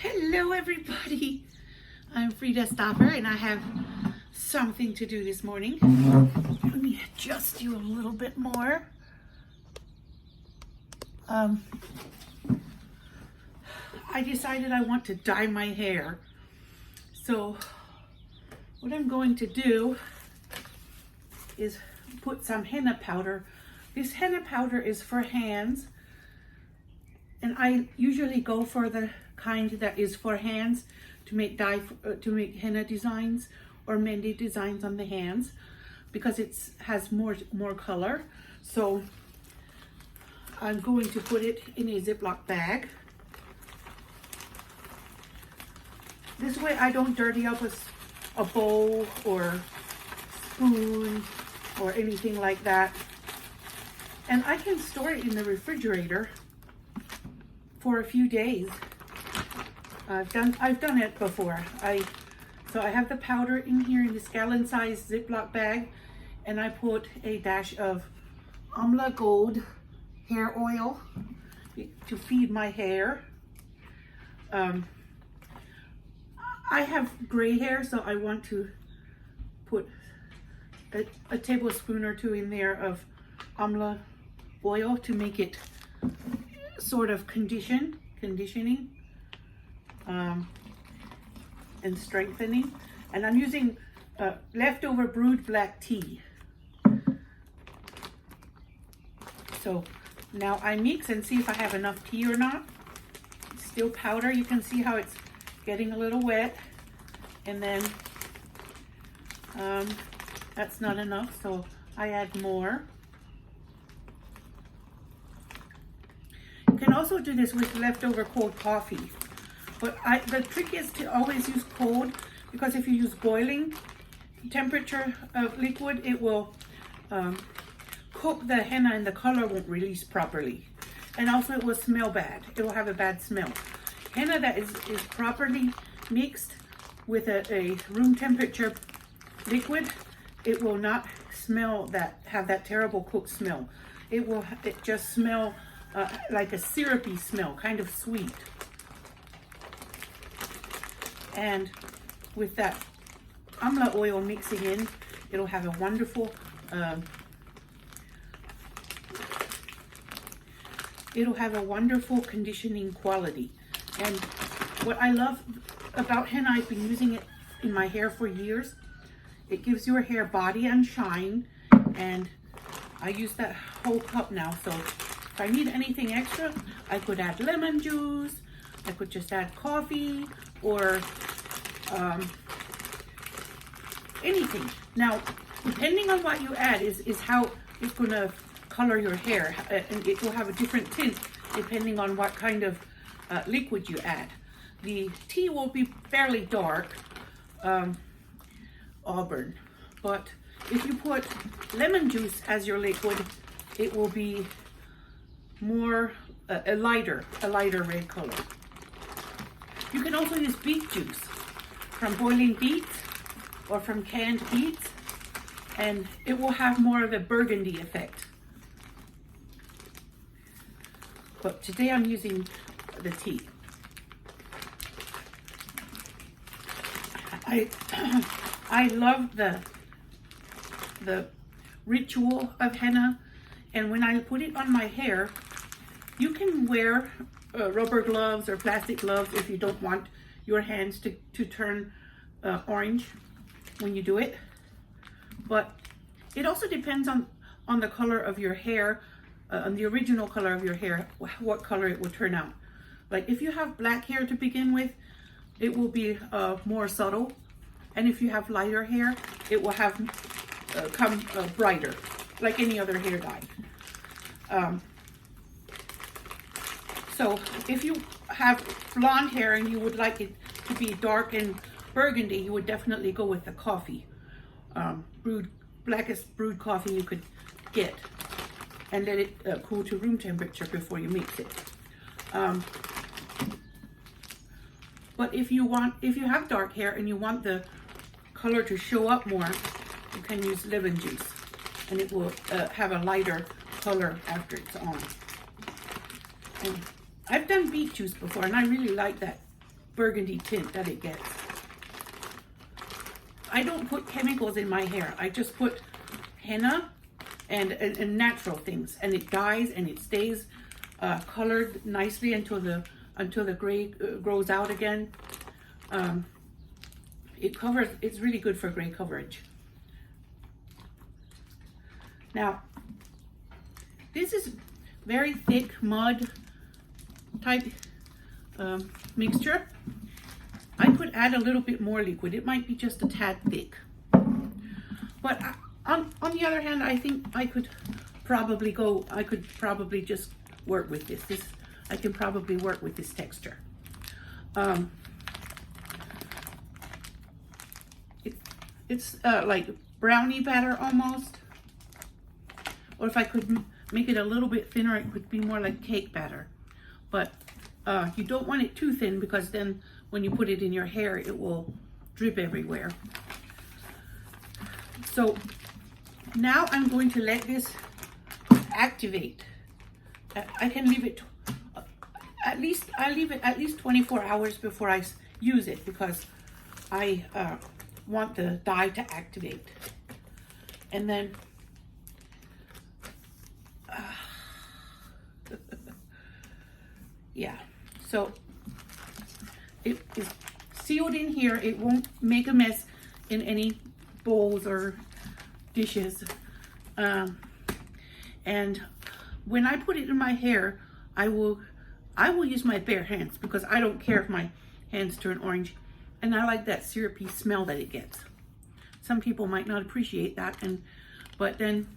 Hello everybody, I'm Frida Stopper and I have something to do this morning. Let me adjust you a little bit more. I decided I want to dye my hair. So what I'm going to do is put some henna powder. This henna powder is for hands, and I usually go for the kind that is for hands to make henna designs or mehndi designs on the hands because it has more color. So I'm going to put it in a Ziploc bag. This way I don't dirty up a bowl or spoon or anything like that. And I can store it in the refrigerator for a few days. I've done it before. So I have the powder in here in this gallon-sized Ziploc bag, and I put a dash of Amla Gold Hair oil to feed my hair. I have gray hair, so I want to put a tablespoon or two in there of Amla oil to make it sort of conditioning and strengthening. And I'm using leftover brewed black tea. So now I mix and see if I have enough tea or not. It's still powder. You can see how it's getting a little wet, and then that's not enough, so I add more. You can also do this with leftover cold coffee, but the trick is to always use cold, because if you use boiling temperature of liquid, it will cook the henna and the color won't release properly, and also it will smell bad. It will have a bad smell. Henna that is properly mixed with a room temperature liquid, it will not have that terrible cooked smell. It just smell like a syrupy smell, kind of sweet. And with that Amla oil mixing in, it'll have a wonderful conditioning quality. And what I love about henna, I've been using it in my hair for years. It gives your hair body and shine, and I use that whole cup now. So if I need anything extra, I could add lemon juice, I could just add coffee, or anything. Now, depending on what you add is how it's gonna color your hair, and it will have a different tint depending on what kind of liquid you add. The tea will be fairly dark, auburn, but if you put lemon juice as your liquid, it will be more a lighter red color. You can also use beet juice from boiling beets or from canned beets, and it will have more of a burgundy effect. But today I'm using the tea. I love the ritual of henna, and when I put it on my hair, you can wear rubber gloves or plastic gloves if you don't want your hands to turn orange when you do it. But it also depends on the color of your hair, on the original color of your hair, what color it will turn out. Like if you have black hair to begin with, it will be more subtle, and if you have lighter hair, it will have come brighter, like any other hair dye. So if you have blonde hair and you would like it to be dark and burgundy, you would definitely go with the coffee, blackest brewed coffee you could get, and let it cool to room temperature before you mix it. But if you have dark hair and you want the color to show up more, you can use lemon juice, and it will have a lighter color after it's on. And I've done beet juice before, and I really like that burgundy tint that it gets. I don't put chemicals in my hair. I just put henna and natural things, and it dyes and it stays colored nicely until the gray grows out again. It's really good for gray coverage. Now, this is very thick mud type mixture. I could add a little bit more liquid. It might be just a tad thick. But on the other hand, I think I could probably just work with this. I can probably work with this texture. It's like brownie batter almost. Or if I could make it a little bit thinner, it would be more like cake batter. But you don't want it too thin, because then when you put it in your hair, it will drip everywhere. So now I'm going to let this activate. I can leave it I leave it at least 24 hours before I use it, because I want the dye to activate. And then yeah, so it is sealed in here. It won't make a mess in any bowls or dishes. And when I put it in my hair, I will use my bare hands, because I don't care if my hands turn orange, and I like that syrupy smell that it gets. Some people might not appreciate that, but then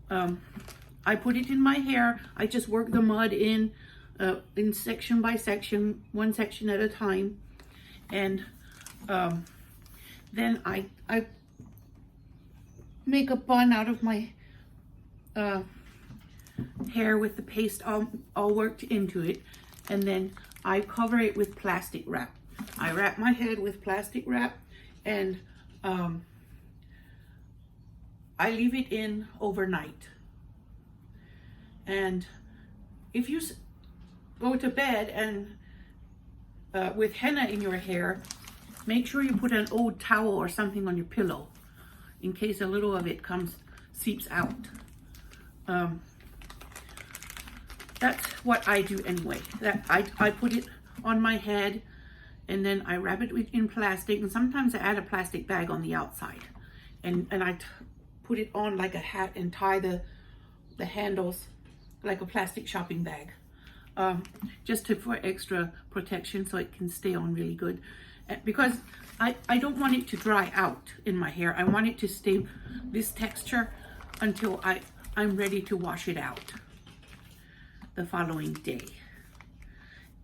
I put it in my hair. I just work the mud in section by section, one section at a time, and then I make a bun out of my hair with the paste all worked into it, and then I cover it with plastic wrap. I wrap my head with plastic wrap, and I leave it in overnight. And if you go to bed and with henna in your hair, make sure you put an old towel or something on your pillow in case a little of it seeps out. That's what I do anyway. That I put it on my head, and then I wrap it in plastic, and sometimes I add a plastic bag on the outside, and I put it on like a hat and tie the handles like a plastic shopping bag, just for extra protection, so it can stay on really good. Because I don't want it to dry out in my hair. I want it to stay this texture until I'm ready to wash it out the following day.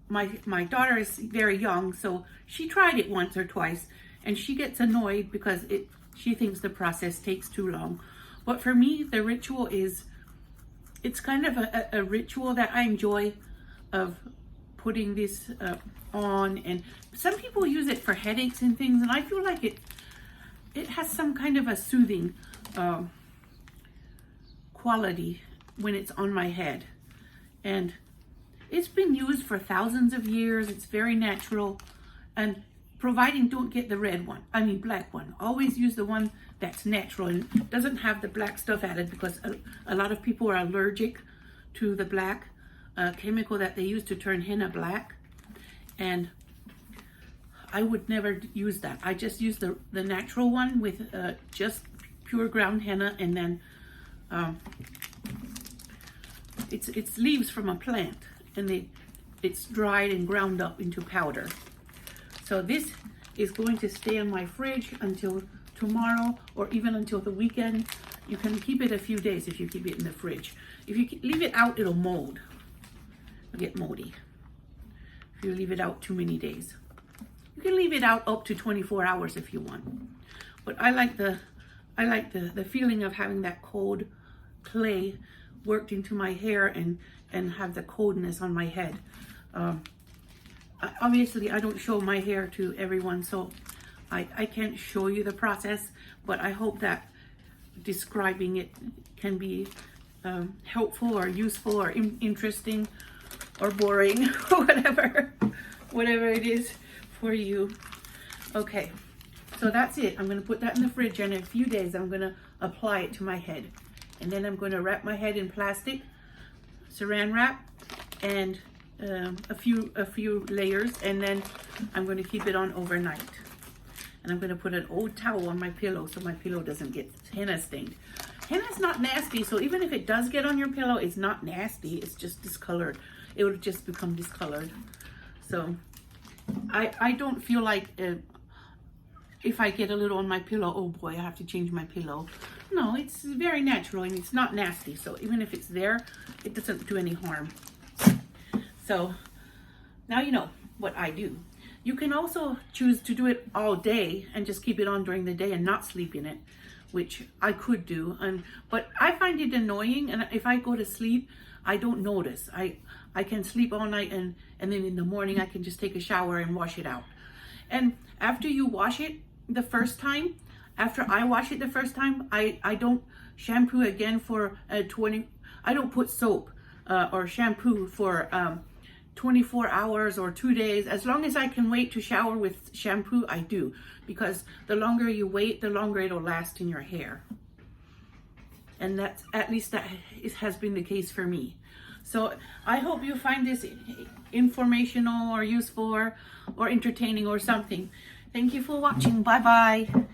My daughter is very young, so she tried it once or twice, and she gets annoyed because she thinks the process takes too long. But for me, the ritual it's kind of a ritual that I enjoy, of putting this on. And some people use it for headaches and things, and I feel like it has some kind of a soothing quality when it's on my head. And it's been used for thousands of years. It's very natural, and providing don't get the black one. Always use the one that's natural and doesn't have the black stuff added, because a lot of people are allergic to the black chemical that they use to turn henna black, and I would never use that. I just use the natural one with just pure ground henna, and then it's leaves from a plant, and it's dried and ground up into powder. So this is going to stay in my fridge until tomorrow, or even until the weekend. You can keep it a few days if you keep it in the fridge. If you leave it out, it'll mold. It'll get moldy if you leave it out too many days. You can leave it out up to 24 hours if you want. But I like the feeling of having that cold clay worked into my hair and have the coldness on my head. Obviously, I don't show my hair to everyone, so I can't show you the process, but I hope that describing it can be helpful or useful or interesting or boring or whatever it is. for you. Okay, so that's it. I'm going to put that in the fridge, and in a few days I'm going to apply it to my head. And then I'm going to wrap my head in plastic, saran wrap, and a few layers, and then I'm going to keep it on overnight. And I'm going to put an old towel on my pillow so my pillow doesn't get henna stained. Henna's not nasty, so even if it does get on your pillow, it's not nasty. It's just discolored. It will just become discolored. So I don't feel like if I get a little on my pillow, oh boy, I have to change my pillow. No, it's very natural and it's not nasty. So even if it's there, it doesn't do any harm. So now you know what I do. You can also choose to do it all day and just keep it on during the day and not sleep in it, which I could do. But I find it annoying, and if I go to sleep, I don't notice. I can sleep all night, and then in the morning I can just take a shower and wash it out. And after you wash it the first time, after I wash it the first time, I don't shampoo again for I don't put soap or shampoo for 24 hours or 2 days. As long as I can wait to shower with shampoo, I do, because the longer you wait, the longer it'll last in your hair. And that's, at least that has been the case for me. So I hope you find this informational or useful or entertaining or something. Thank you for watching. Bye bye.